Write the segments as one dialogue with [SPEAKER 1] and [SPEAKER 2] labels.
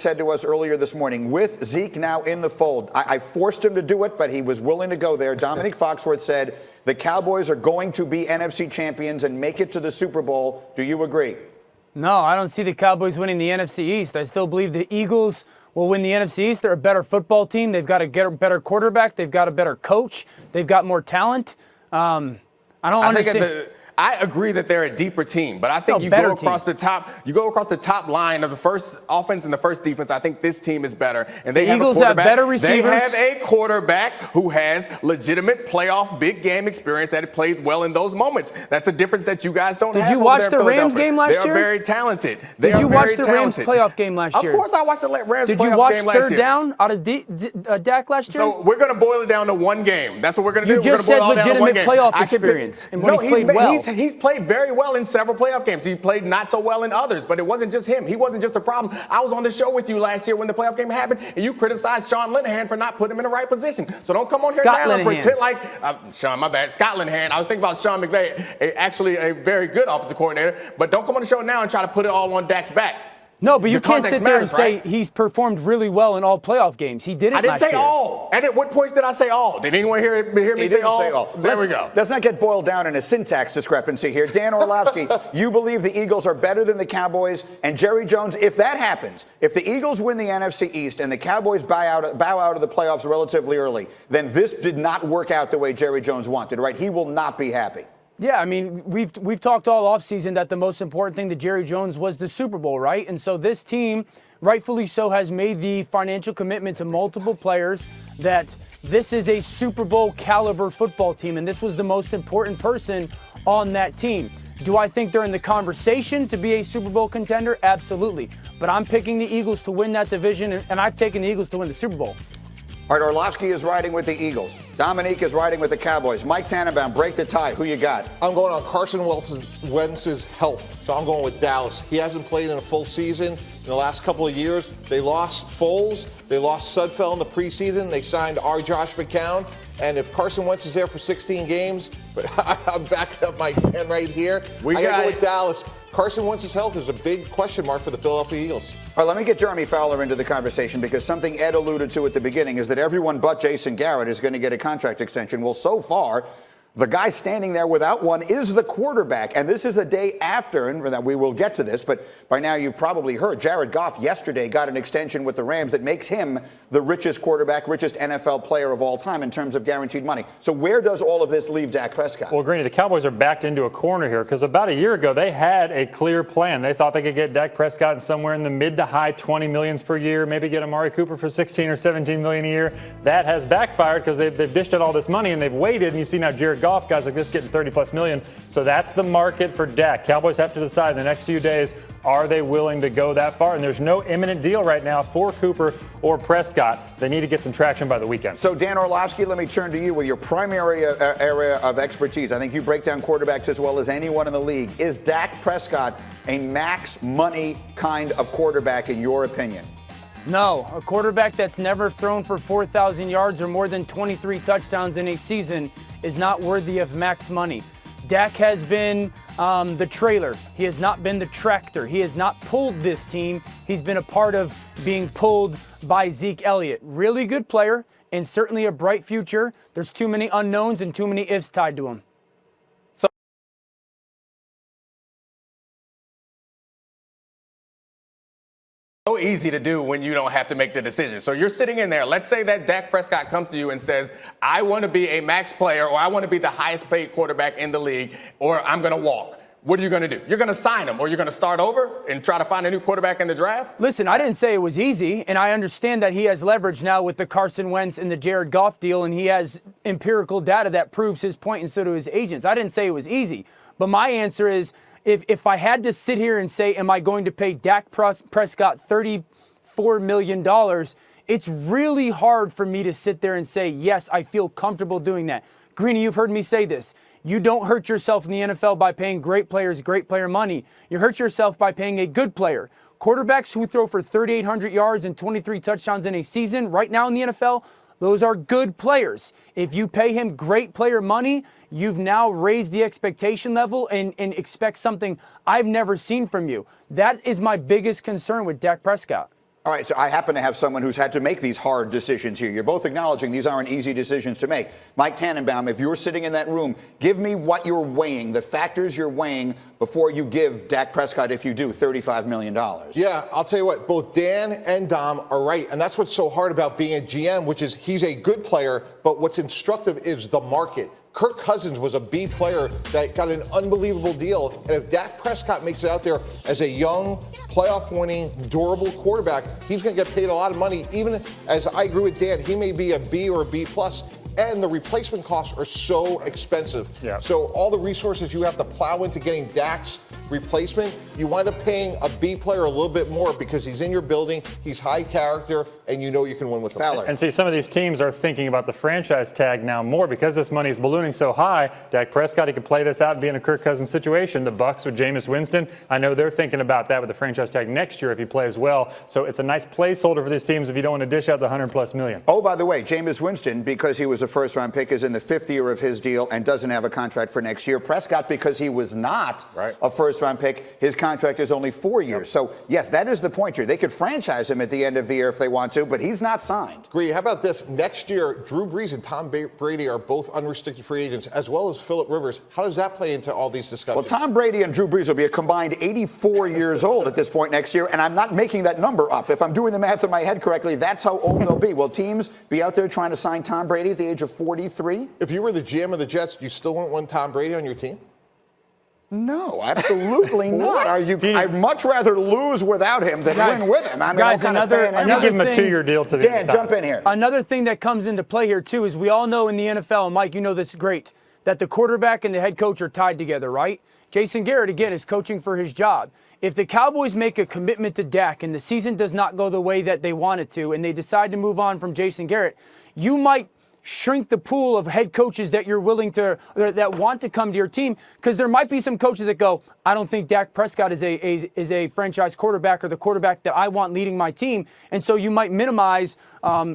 [SPEAKER 1] said to us earlier this morning, with Zeke now in the fold, I forced him to do it, but he was willing to go there. Dominique Foxworth said the Cowboys are going to be NFC champions and make it to the Super Bowl. Do you agree?
[SPEAKER 2] No, I don't see the Cowboys winning the NFC East. I still believe the Eagles will win the NFC East. They're a better football team. They've got a better quarterback. They've got a better coach. They've got more talent. I don't understand.
[SPEAKER 3] I agree that they're a deeper team, but I think you go across the top line of the first offense and the first defense. I think this team is better, and they
[SPEAKER 2] Eagles have better receivers.
[SPEAKER 3] They have a quarterback who has legitimate playoff big game experience that played well in those moments. That's a difference that you guys don't have.
[SPEAKER 2] Did you watch the Rams game last year?
[SPEAKER 3] They're very talented.
[SPEAKER 2] Did you watch the Rams playoff game last year?
[SPEAKER 3] Of course, I watched the Rams playoff game last year.
[SPEAKER 2] Did you watch third down out of Dak last year?
[SPEAKER 3] So we're going to boil it down to one game. That's what we're going to do.
[SPEAKER 2] You just said legitimate playoff experience, and when he's played well.
[SPEAKER 3] He's played very well in several playoff games. He played not so well in others, but it wasn't just him. He wasn't just a problem. I was on the show with you last year when the playoff game happened, and you criticized Sean Linehan for not putting him in the right position. So don't come on here now and pretend like Sean, my bad, Scott Linehan. I was thinking about Sean McVay, actually a very good offensive coordinator, but don't come on the show now and try to put it all on Dak's back.
[SPEAKER 2] No, but you can't sit there and say he's performed really well in all playoff games. He didn't.
[SPEAKER 3] I didn't say all. And at what points did I say all? Did anyone hear me say all? There we go.
[SPEAKER 1] Let's not get boiled down in a syntax discrepancy here. Dan Orlovsky, you believe the Eagles are better than the Cowboys, and Jerry Jones, if that happens, if the Eagles win the NFC East and the Cowboys bow out of the playoffs relatively early, then this did not work out the way Jerry Jones wanted, right? He will not be happy.
[SPEAKER 2] Yeah, I mean, we've talked all offseason that the most important thing to Jerry Jones was the Super Bowl, right? And so this team, rightfully so, has made the financial commitment to multiple players that this is a Super Bowl caliber football team, and this was the most important person on that team. Do I think they're in the conversation to be a Super Bowl contender? Absolutely. But I'm picking the Eagles to win that division, and I've taken the Eagles to win the Super Bowl.
[SPEAKER 1] All right, Orlovsky is riding with the Eagles. Dominique is riding with the Cowboys. Mike Tannenbaum, break the tie. Who you got?
[SPEAKER 4] I'm going on Carson Wentz's health, so I'm going with Dallas. He hasn't played in a full season in the last couple of years. They lost Foles. They lost Sudfeld in the preseason. They signed Josh McCown. And if Carson Wentz is there for 16 games, but I'm backing up my pen right here. I got to go with Dallas. Carson Wentz's health is a big question mark for the Philadelphia Eagles.
[SPEAKER 1] All right, let me get Jeremy Fowler into the conversation, because something Ed alluded to at the beginning is that everyone but Jason Garrett is going to get a contract extension. Well, so far, the guy standing there without one is the quarterback, and this is the day after, and we will get to this, but by now you've probably heard Jared Goff yesterday got an extension with the Rams that makes him the richest quarterback, richest NFL player of all time in terms of guaranteed money. So where does all of this leave Dak Prescott?
[SPEAKER 5] Well, Greeny, the Cowboys are backed into a corner here, because about a year ago they had a clear plan. They thought they could get Dak Prescott somewhere in the mid to high 20 millions per year, maybe get Amari Cooper for 16 or 17 million a year. That has backfired because they've dished out all this money and they've waited, and you see now Jared Goff, guys like this getting 30 plus million. So that's the market for Dak. Cowboys have to decide in the next few days, are they willing to go that far? And there's no imminent deal right now for Cooper or Prescott. They need to get some traction by the weekend.
[SPEAKER 1] So Dan Orlovsky, let me turn to you with your primary area of expertise. I think you break down quarterbacks as well as anyone in the league. Is Dak Prescott a max money kind of quarterback in your opinion?
[SPEAKER 2] No, a quarterback that's never thrown for 4,000 yards or more than 23 touchdowns in a season is not worthy of max money. Dak has been the trailer. He has not been the tractor. He has not pulled this team. He's been a part of being pulled by Zeke Elliott. Really good player and certainly a bright future. There's too many unknowns and too many ifs tied to him.
[SPEAKER 3] So easy to do when you don't have to make the decision. So you're sitting in there. Let's say that Dak Prescott comes to you and says, I want to be a max player, or I want to be the highest paid quarterback in the league, or I'm going to walk. What are you going to do? You're going to sign him, or you're going to start over and try to find a new quarterback in the draft?
[SPEAKER 2] Listen, I didn't say it was easy, and I understand that he has leverage now with the Carson Wentz and the Jared Goff deal, and he has empirical data that proves his point, and so do his agents. I didn't say it was easy, but my answer is, if I had to sit here and say, am I going to pay Dak Prescott $34 million, it's really hard for me to sit there and say, yes, I feel comfortable doing that. Greeny, you've heard me say this. You don't hurt yourself in the NFL by paying great players great player money. You hurt yourself by paying a good player. Quarterbacks who throw for 3,800 yards and 23 touchdowns in a season right now in the NFL, those are good players. If you pay him great player money, you've now raised the expectation level and expect something I've never seen from you. That is my biggest concern with Dak Prescott.
[SPEAKER 1] All right, so I happen to have someone who's had to make these hard decisions here. You're both acknowledging these aren't easy decisions to make. Mike Tannenbaum, if you're sitting in that room, give me what you're weighing, the factors you're weighing before you give Dak Prescott, if you do, $35 million.
[SPEAKER 4] Yeah, I'll tell you what, both Dan and Dom are right. And that's what's so hard about being a GM, which is he's a good player, but what's instructive is the market. Kirk Cousins was a B player that got an unbelievable deal. And if Dak Prescott makes it out there as a young, playoff-winning, durable quarterback, he's going to get paid a lot of money. Even as I agree with Dan, he may be a B or a B+. And the replacement costs are so expensive.
[SPEAKER 5] Yeah.
[SPEAKER 4] So all the resources you have to plow into getting Dak's replacement, you wind up paying a B player a little bit more because he's in your building, he's high character, and you know you can win with him.
[SPEAKER 1] Fowler.
[SPEAKER 5] And see, some of these teams are thinking about the franchise tag now more because this money is ballooning so high. Dak Prescott, he could play this out and be in a Kirk Cousins situation. The Bucs with Jameis Winston, I know they're thinking about that with the franchise tag next year if he plays well. So it's a nice placeholder for these teams if you don't want to dish out the $100+ million.
[SPEAKER 1] Oh, by the way, Jameis Winston, because he was a first-round pick, is in the 5th year of his deal and doesn't have a contract for next year. Prescott, because he was not a first-round pick, his contract is only 4 years. Yep. So, yes, that is the point here. They could franchise him at the end of the year if they want to, but he's not signed.
[SPEAKER 4] Agree. How about this? Next year, Drew Brees and Tom Brady are both unrestricted free agents, as well as Phillip Rivers. How does that play into all these discussions?
[SPEAKER 1] Well, Tom Brady and Drew Brees will be a combined 84 years old at this point next year, and I'm not making that number up. If I'm doing the math in my head correctly, that's how old they'll be. Will teams be out there trying to sign Tom Brady at the age of 43?
[SPEAKER 4] If you were the GM of the Jets, you still wouldn't want Tom Brady on your team?
[SPEAKER 1] No, absolutely not. I'd much rather lose without him than win with him. I mean,
[SPEAKER 2] guys,
[SPEAKER 1] I'm kind of fan.
[SPEAKER 5] You give him a 2-year deal to the
[SPEAKER 1] Dan, jump in here.
[SPEAKER 2] Another thing that comes into play here, too, is we all know in the NFL, and Mike, you know this great, that the quarterback and the head coach are tied together, right? Jason Garrett, again, is coaching for his job. If the Cowboys make a commitment to Dak and the season does not go the way that they want it to and they decide to move on from Jason Garrett, you might shrink the pool of head coaches that you're willing to, that want to come to your team, because there might be some coaches that go, I don't think Dak Prescott is a franchise quarterback or the quarterback that I want leading my team. And so you might minimize,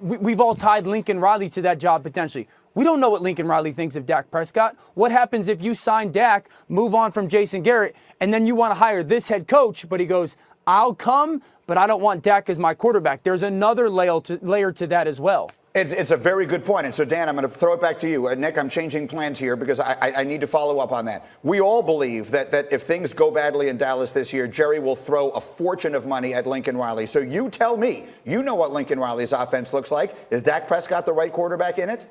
[SPEAKER 2] we've all tied Lincoln Riley to that job potentially. We don't know what Lincoln Riley thinks of Dak Prescott. What happens if you sign Dak, move on from Jason Garrett, and then you want to hire this head coach, but he goes, I'll come, but I don't want Dak as my quarterback. There's another layer to that as well.
[SPEAKER 1] It's a very good point. And so, Dan, I'm going to throw it back to you. Nick, I'm changing plans here because I need to follow up on that. We all believe that if things go badly in Dallas this year, Jerry will throw a fortune of money at Lincoln Riley. So you tell me, you know what Lincoln Riley's offense looks like. Is Dak Prescott the right quarterback in it?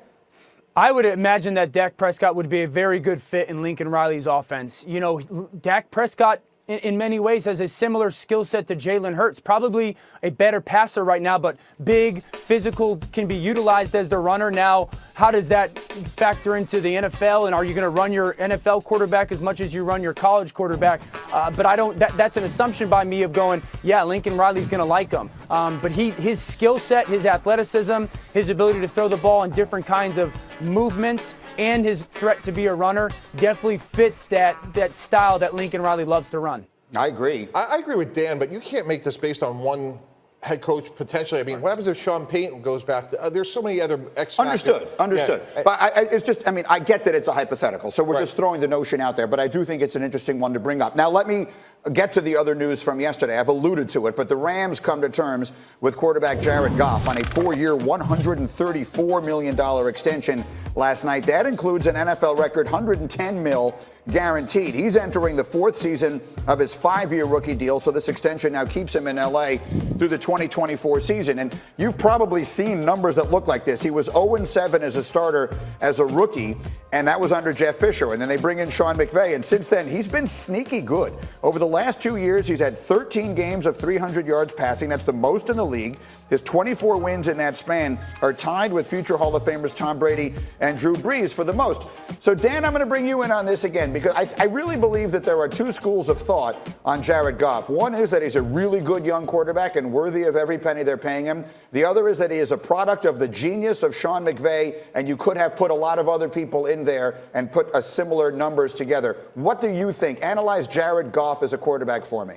[SPEAKER 2] I would imagine that Dak Prescott would be a very good fit in Lincoln Riley's offense. You know, Dak Prescott, in many ways, has a similar skill set to Jalen Hurts. Probably a better passer right now, but big, physical, can be utilized as the runner. Now, how does that factor into the NFL? And are you going to run your NFL quarterback as much as you run your college quarterback? But I don't. That's an assumption by me of going, yeah, Lincoln Riley's going to like him. But his skill set, his athleticism, his ability to throw the ball in different kinds of movements, and his threat to be a runner definitely fits that style that Lincoln Riley loves to run.
[SPEAKER 1] I agree.
[SPEAKER 4] I agree with Dan, but you can't make this based on one head coach potentially. I mean, what happens if Sean Payton goes back? There's so many other X factors.
[SPEAKER 1] Understood. Yeah. But it's just, I mean, I get that it's a hypothetical, so we're just throwing the notion out there, but I do think it's an interesting one to bring up. Now, let me get to the other news from yesterday. I've alluded to it, but the Rams come to terms with quarterback Jared Goff on a 4-year, $134 million extension last night. That includes an NFL record $110 million guaranteed. He's entering the 4th season of his 5-year rookie deal, so this extension now keeps him in L.A. through the 2024 season. And you've probably seen numbers that look like this. He was 0-7 as a starter as a rookie, and that was under Jeff Fisher. And then they bring in Sean McVay, and since then, he's been sneaky good. Over the last 2 years, he's had 13 games of 300 yards passing. That's the most in the league. His 24 wins in that span are tied with future Hall of Famers Tom Brady and Drew Brees for the most. So, Dan, I'm going to bring you in on this again, because I really believe that there are two schools of thought on Jared Goff. One is that he's a really good young quarterback and worthy of every penny they're paying him. The other is that he is a product of the genius of Sean McVay, and you could have put a lot of other people in there and put similar numbers together. What do you think? Analyze Jared Goff as a quarterback for me.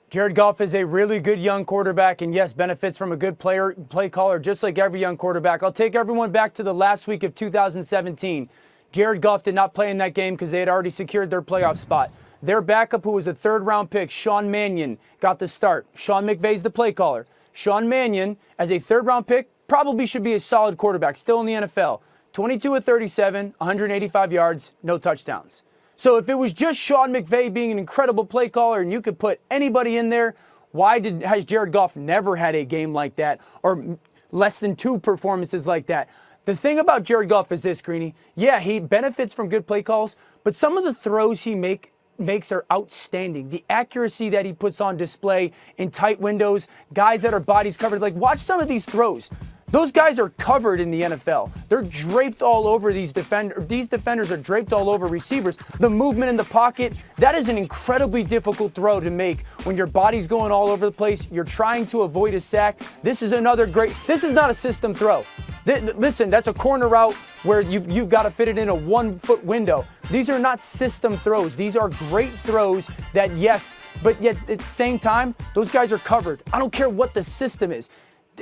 [SPEAKER 2] Jared Goff is a really good young quarterback and, yes, benefits from a good play caller, just like every young quarterback. I'll take everyone back to the last week of 2017. Jared Goff did not play in that game because they had already secured their playoff spot. Their backup, who was a 3rd-round pick, Sean Mannion, got the start. Sean McVay's the play caller. Sean Mannion, as a third-round pick, probably should be a solid quarterback, still in the NFL. 22 of 37, 185 yards, no touchdowns. So if it was just Sean McVay being an incredible play caller and you could put anybody in there, has Jared Goff never had a game like that or less than 2 performances like that? The thing about Jared Goff is this, Greeny. Yeah, he benefits from good play calls, but some of the throws he makes are outstanding. The accuracy that he puts on display in tight windows, guys that are bodies covered. Like, watch some of these throws. Those guys are covered in the NFL. They're draped all over these defenders. These defenders are draped all over receivers. The movement in the pocket, that is an incredibly difficult throw to make when your body's going all over the place. You're trying to avoid a sack. This is this is not a system throw. Listen, that's a corner route where you've got to fit it in a 1-foot window. These are not system throws. These are great throws that, yes, but yet at the same time, those guys are covered. I don't care what the system is.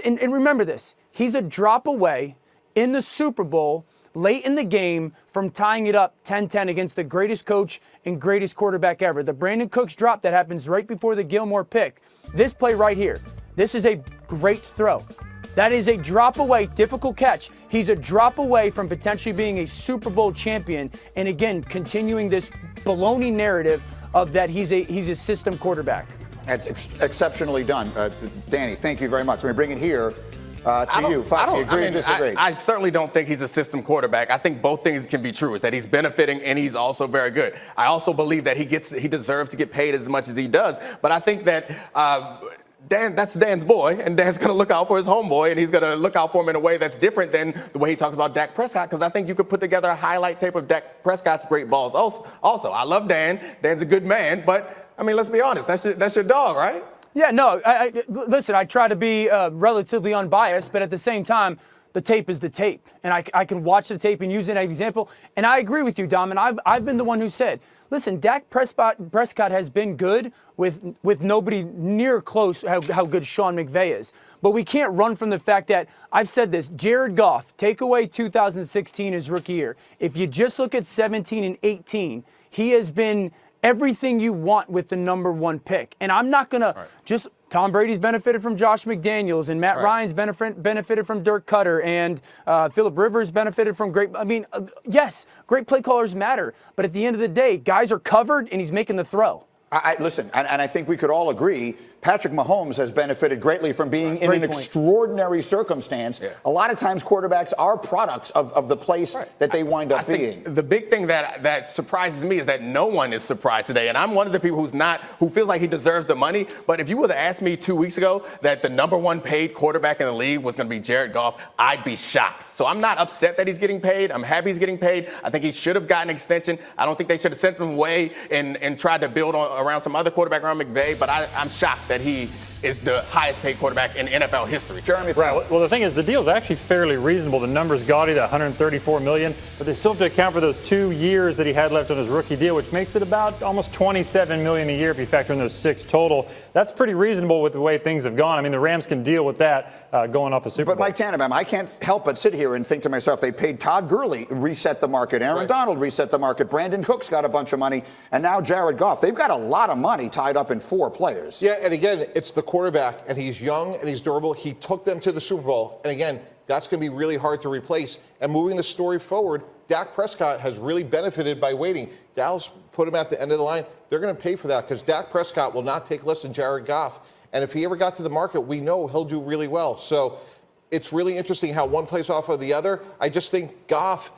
[SPEAKER 2] And remember this, he's a drop away in the Super Bowl late in the game from tying it up 10-10 against the greatest coach and greatest quarterback ever. The Brandon Cooks drop that happens right before the Gilmore pick. This play right here, this is a great throw. That is a drop away, difficult catch. He's a drop away from potentially being a Super Bowl champion. And again, continuing this baloney narrative of that he's a system quarterback.
[SPEAKER 1] That's exceptionally done. Danny, thank you very much. Let me bring it here to you. Fox, you agree or disagree?
[SPEAKER 3] I certainly don't think he's a system quarterback. I think both things can be true, is that he's benefiting and he's also very good. I also believe that he deserves to get paid as much as he does. But I think that that's Dan's boy, and Dan's going to look out for his homeboy, and he's going to look out for him in a way that's different than the way he talks about Dak Prescott, because I think you could put together a highlight tape of Dak Prescott's great balls. Also, I love Dan. Dan's a good man, but, I mean, let's be honest. That's your dog, right?
[SPEAKER 2] Yeah, no, listen, I try to be relatively unbiased, but at the same time, the tape is the tape. And I can watch the tape and use it as an example. And I agree with you, Dom, and I've been the one who said, listen, Dak Prescott has been good with nobody near close how good Sean McVay is. But we can't run from the fact that, I've said this, Jared Goff, take away 2016, his rookie year. If you just look at 17 and 18, he has been everything you want with the number 1 pick. And I'm not going to Tom Brady's benefited from Josh McDaniels, and Matt Ryan's benefited from Dirk Cutter, and Phillip Rivers benefited from yes, great play callers matter. But at the end of the day, guys are covered, and he's making the throw.
[SPEAKER 1] Listen, and I think we could all agree, Patrick Mahomes has benefited greatly from being in an extraordinary circumstance. Yeah. A lot of times quarterbacks are products of the place that they wind up being.
[SPEAKER 3] The big thing that surprises me is that no one is surprised today. And I'm one of the people who feels like he deserves the money. But if you would have asked me 2 weeks ago that the number 1 paid quarterback in the league was going to be Jared Goff, I'd be shocked. So I'm not upset that he's getting paid. I'm happy he's getting paid. I think he should have gotten an extension. I don't think they should have sent him away and tried to build around some other quarterback around McVay. But I'm shocked that he is the highest paid quarterback in NFL history.
[SPEAKER 1] Jeremy,
[SPEAKER 5] well, the thing is, the deal is actually fairly reasonable. The number's gaudy, the $134 million, but they still have to account for those 2 years that he had left on his rookie deal, which makes it about almost $27 million a year if you factor in those 6 total. That's pretty reasonable with the way things have gone. I mean, the Rams can deal with that going off a Super Bowl.
[SPEAKER 1] But Mike Tannenbaum, I can't help but sit here and think to myself, they paid Todd Gurley, reset the market. Aaron Donald reset the market. Brandon Cooks got a bunch of money, and now Jared Goff. They've got a lot of money tied up in 4 players.
[SPEAKER 4] Yeah, and again, it's the quarterback, and he's young and he's durable. He took them to the Super Bowl, and again, that's going to be really hard to replace. And moving the story forward, Dak Prescott has really benefited by waiting. Dallas put him at the end of the line. They're going to pay for that because Dak Prescott will not take less than Jared Goff. And if he ever got to the market, we know he'll do really well. So it's really interesting how one plays off of the other. I just think Goff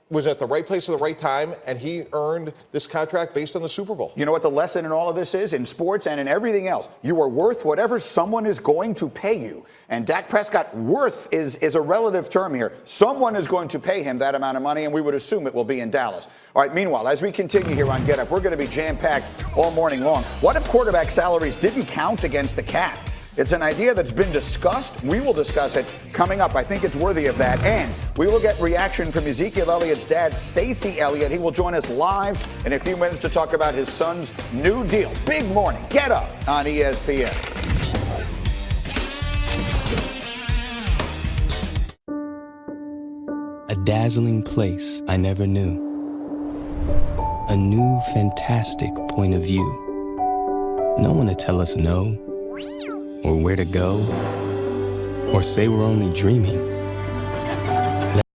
[SPEAKER 4] was at the right place at the right time, and he earned this contract based on the Super Bowl.
[SPEAKER 1] You know what the lesson in all of this is? In sports and in everything else, you are worth whatever someone is going to pay you. And Dak Prescott, worth is a relative term here. Someone is going to pay him that amount of money, and we would assume it will be in Dallas. All right, meanwhile, as we continue here on Get Up, we're going to be jam-packed all morning long. What if quarterback salaries didn't count against the cap? It's an idea that's been discussed. We will discuss it coming up. I think it's worthy of that. And we will get reaction from Ezekiel Elliott's dad, Stacey Elliott. He will join us live in a few minutes to talk about his son's new deal. Big morning. Get Up on ESPN.
[SPEAKER 6] A dazzling place I never knew. A new fantastic point of view. No one to tell us no or where to go. or say we're only dreaming.